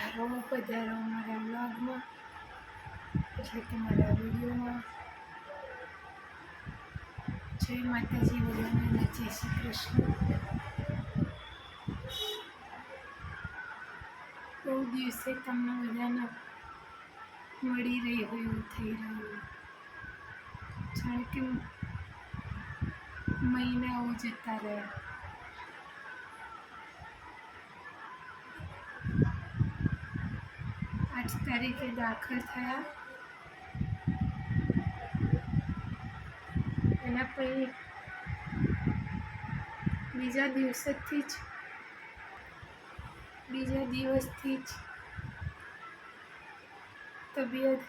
પધારો મારા વ્લોગમાં, એટલે કે મારા વિડીયોમાં. જય માતાજી બધાને, જય શ્રી કૃષ્ણ. બહુ દિવસે તમને બધાને મળી રહી હોય એવું થઈ રહ્યું, જાણે કે મહિનાઓ જતા રહ્યા. 8 તારીખે દાખલ થયા, એના પછી બીજા દિવસથી જ તબિયત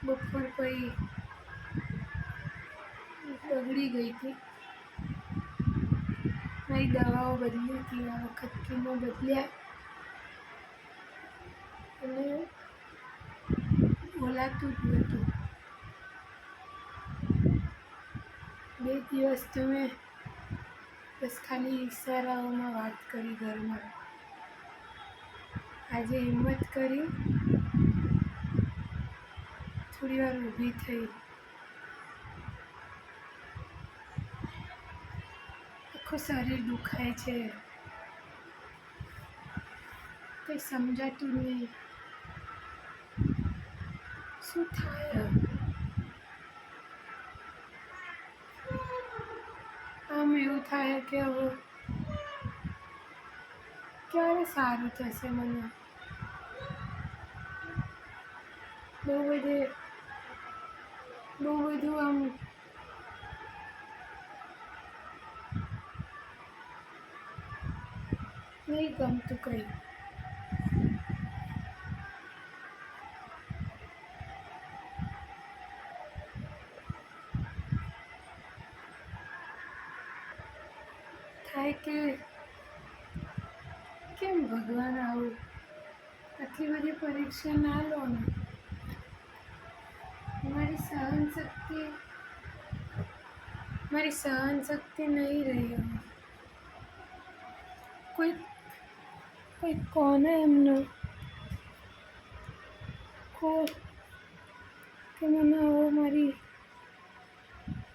બપોર પછી બગડી ગઈ હતી. મારી દવાઓ બદલી હતી, આ વખત કીમો બદલ્યા અને બોલાતું જ નહોતું. 2 દિવસ તો મેં બસ ખાલી ઈશારાઓમાં વાત કરી ઘરમાં. આજે હિંમત કરી થોડી વાર ઊભી થઈ. આખું શરીર દુખાય છે, કંઈ સમજાતું નહીં શું થાય. આમ એવું થાય કે હવે ક્યારે સારું થશે. મને બહુ બધું આમ નહીં ગમતું કંઈ. થાય કે કેમ ભગવાન આવું આટલી બધી પરીક્ષા ના લો ને. મારી સહનશક્તિ નહીં રહી હવે. કોઈ કોને એમને કે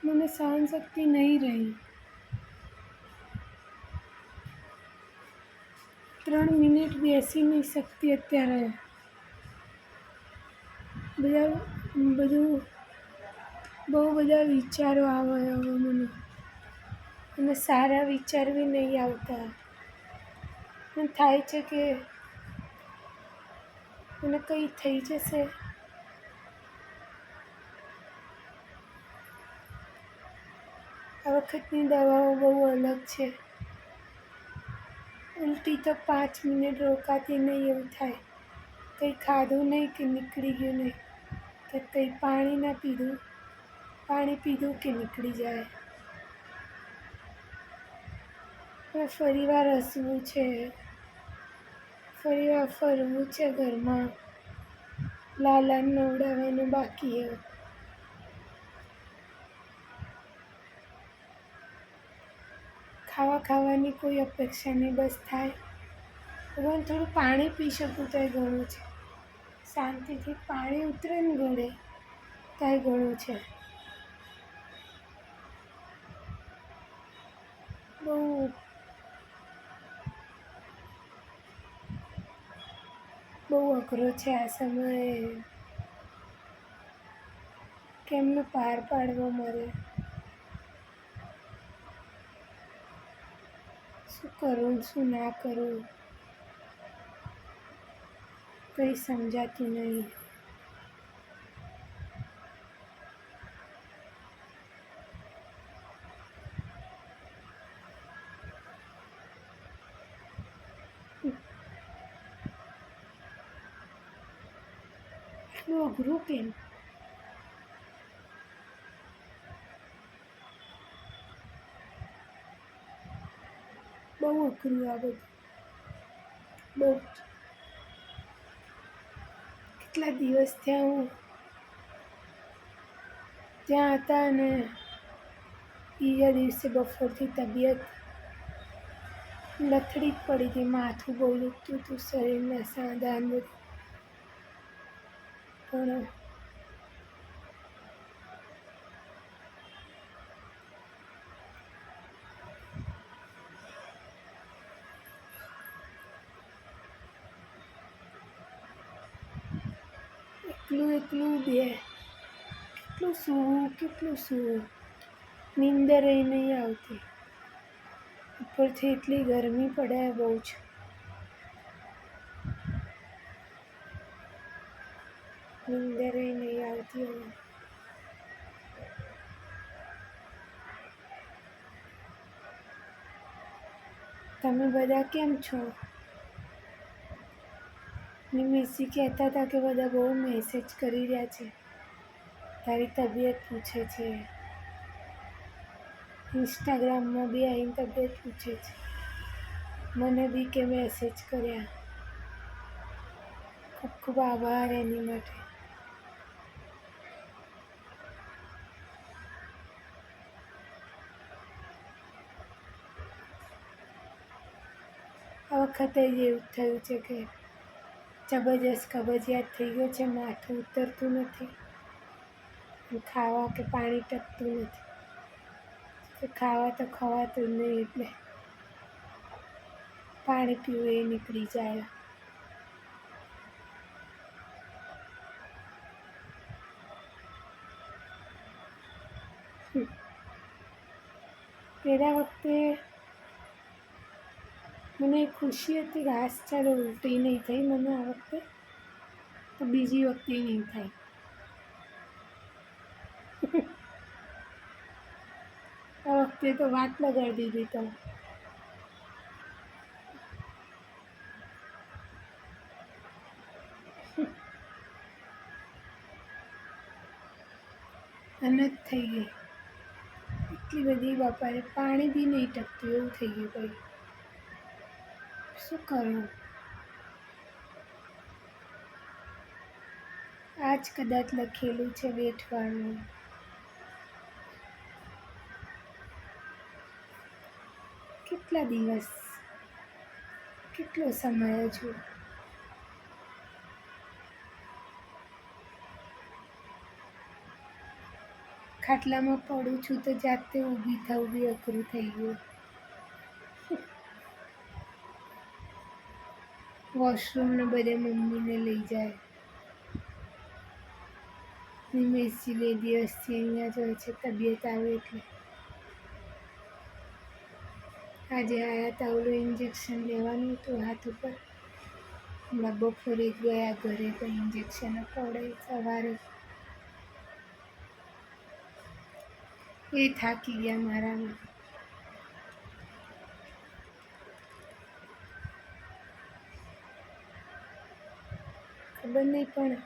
મને સહનશક્તિ નહીં રહી. 3 મિનિટ બેસી નહીં શકતી અત્યારે. બહુ બધા વિચારો આવે હવે મને, અને સારા વિચાર બી નહીં આવતા. મને થાય છે કે મને કંઈ થઈ જશે. આ વખતની દવાઓ બહુ અલગ છે. ઉલટી તો 5 મિનિટ રોકાતી નહીં એવું થાય. કંઈ ખાધું નહીં કે નીકળી ગયું નહીં, કે કંઈ પાણી પીધું કે નીકળી જાય. હવે ફરીવાર હસવું છે, ફરીવાર ફરવું છે ઘરમાં. લાલાને નવડાવવાનું બાકી છે. ખાવાની કોઈ અપેક્ષા નહીં, બસ થાય ભગવાન થોડું પાણી પી શકું તો એ ઘણું છે. શાંતિથી પાણી ઉતરે ને ગળે તો એ ઘણું છે. બહુ અઘરો છે આ સમયે. કેમનો પાર પાડવો મારે? શું કરું શું ના કરું કંઈ સમજાતું નહીં. એટલું અઘરું કેમ? બહુ અઘરું આ બધું, બહુ. કેટલા દિવસ ત્યાં હતા અને બીજા દિવસે બપોરથી તબિયત લથડી જ પડી હતી, માથું બહુ દુખતું હતું, શરીરના સાંધા બધું. પણ એકલું બે કેટલું સૂવું, નીંદર નહીં આવતી. ઉપરથી એટલી ગરમી પડે બહુ જ. નીંદર નહીં આવતી હવે. તમે બધા કેમ છો? નિમિષજી કહેતા હતા કે બધા બહુ મેસેજ કરી રહ્યા છે, તારી તબિયત પૂછે છે. ઇન્સ્ટાગ્રામમાં બી આવીને તબિયત પૂછે છે. મને બી કે મેસેજ કર્યા. ખૂબ ખૂબ આભાર એની માટે. આ વખતે જ એવું થયું છે કે જબરજસ્ત કબજિયાત થઈ ગયો છે, માથું ઉતરતું નથી, ખાવા કે પાણી ટકતું નથી, કે ખાવા તો ખવાતું જ નહીં, એટલે પાણી પીવું એ નીકળી જાય. પેલા વખતે મને ખુશી હતી કે હાશ ચાલો ઉલટી નહીં થઈ મને આ વખતે, તો બીજી વખતે નહીં થાય. આ વખતે તો વાત લગાડી દીધી તો. અનજ થઈ ગઈ એટલી બધી, બાપારે પાણી બી નહીં ટકતું એવું થઈ ગયું ભાઈ. શું કરું? આજ કદાચ લખેલું છે વેઠવાનું. કેટલા દિવસ, કેટલો સમય હજુ. ખાટલામાં પડું છું તો જાતે ઊભી થવું બી અઘરું થઈ ગયું. વોશરૂમને બધે મમ્મીને લઈ જાય. નિમેશજી 2 દિવસથી અહીંયા જ હોય છે, તબિયત આવે એટલે. આજે આવ્યા હતા, ઓલું ઇન્જેક્શન લેવાનું હતું હાથ ઉપર. હમણાં બપોરે જ ગયા ઘરે, તો ઇન્જેક્શન અપાવડાવી સવારે. એ થાકી ગયા મારામાં. ખબર નહીં પણ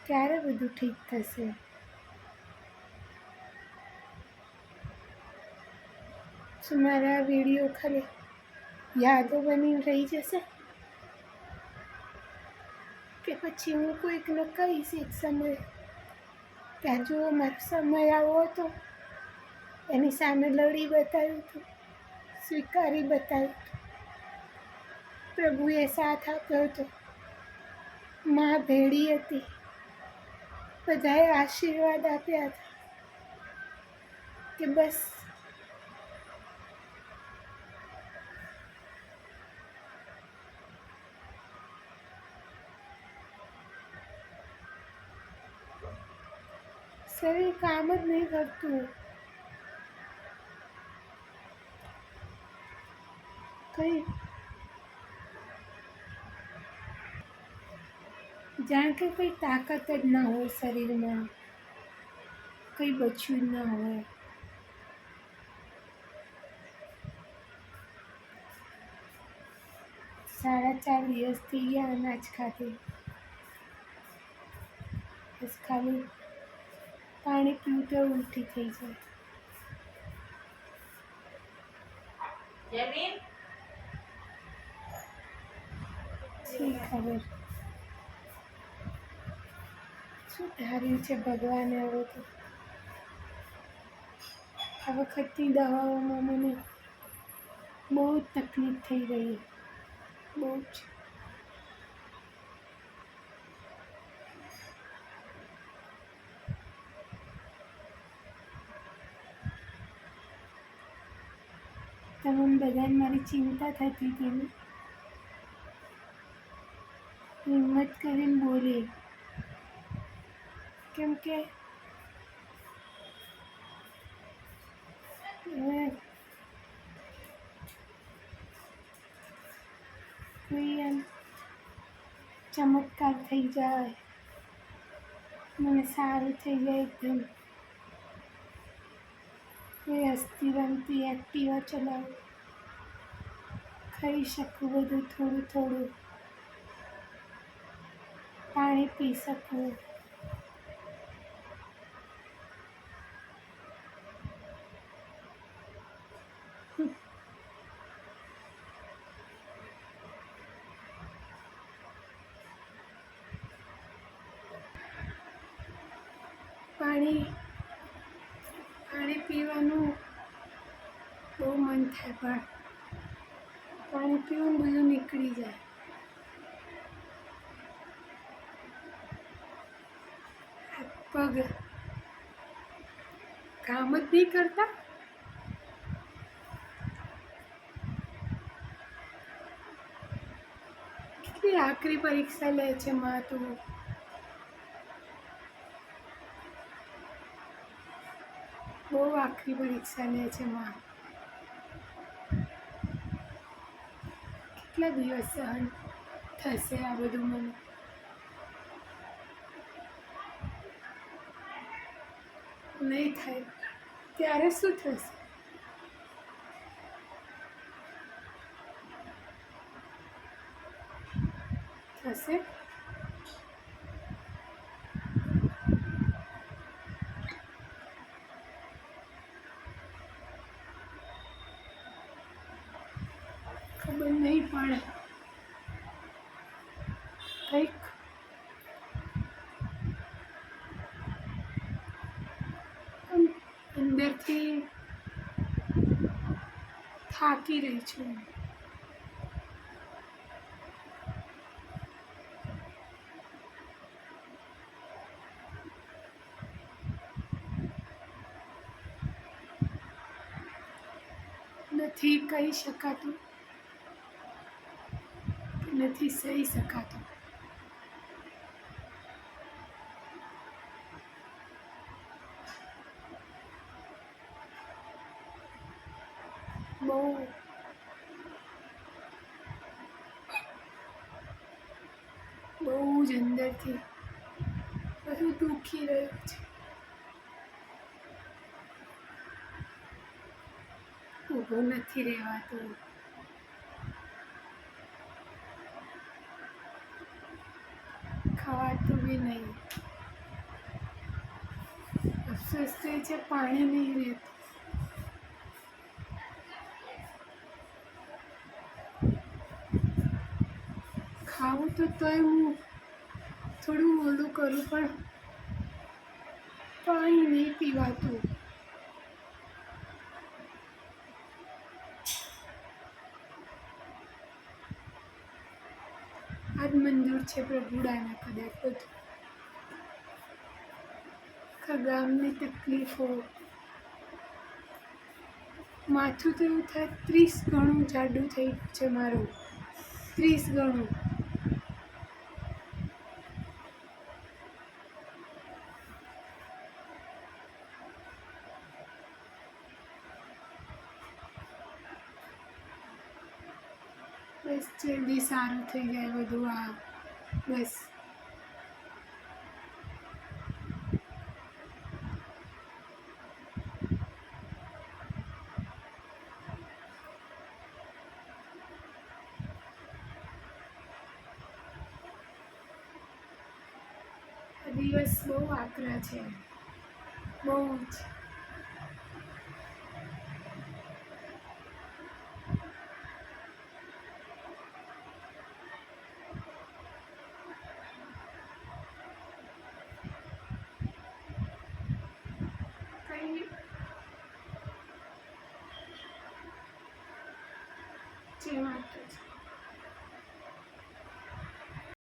ક્યારે બધું ઠીક થશે. શું મારા વિડીયો ખાલી યાદો બની રહી જશે, કે પછી હું કોઈકને કહીશ એક સમય ત્યાં જો મારો સમય આવ્યો હતો, એની સામે લડી બતાવ્યું હતું, સ્વીકારી બતાવ્યું હતું, પ્રભુએ સાથ આપ્યો હતો, માં ભેડી હતી, બધાએ આશીર્વાદ આપ્યા હતા, કે બસ શરીર કામ જ નહીં કરતું. કઈ જાણ કે કંઈ તાકાત જ ના હોય શરીરમાં, કંઈ બચ્યું જ ના હોય. સાડા 4 દિવસ થઈ ગયા અનાજ ખાતે, બસ ખાલી પાણી પીવું તો ઉલટી થઈ જાય. શી ખબર શું ધાર્યું છે ભગવાને. હવે તો આ વખતની દવાઓમાં મને બહુ જ તકલીફ થઈ રહી, બહુ જ. તમને બધાને મારી ચિંતા થતી હતી ને, હિંમત કરીને બોલી, કેમ કે હવે કોઈ એમ ચમત્કાર થઈ જાય, મને સારું થઈ જાય એકદમ, કોઈ હસતી રમતી એક્ટિવા ચલાવું, ખાઈ શકું બધું થોડું થોડું, પાણી પી શકું, પાણી પીવાનું બહુ મન થાય, પણ પાણી પીવું બધું નીકળી જાય. હાથ પગ કામ જ નહીં કરતા. કેટલી આકરી પરીક્ષા લે છે માં તું. બહુ આકરી પરીક્ષા લે છે માં. કેટલા દિવસ સહન થશે આ બધું મને? નહીં થાય ત્યારે શું થશે? થશે. ખબર નહીં પડે. કંઈક અંદરથી થાકી રહી છું. નથી કહી શકાતું, નથી સહી શકાતું. બહુ જ અંદરથી બધું દુખી રહ્યું છે. ઊભું નથી રહેવાતું. ખાવાતું બી નહીં. અફસોસ થાય છે પાણી નહીં રહેતું. ખાવું તો તોય હું થોડું ઓલું કરું, પણ પાણી નહીં પીવાતું. આજ મંજૂર છે પ્રભુડાને કદાચ બધું. આખા ગામની તકલીફો, માથું તો એવું થાય 30 ગણું જાડું થઈ ગયું છે મારું, 30 ગણું. બસ જલ્દી સારું થઈ જાય બધું. આ બસ દિવસ બહુ આકરા છે, બહુ જ. જય માતાજી.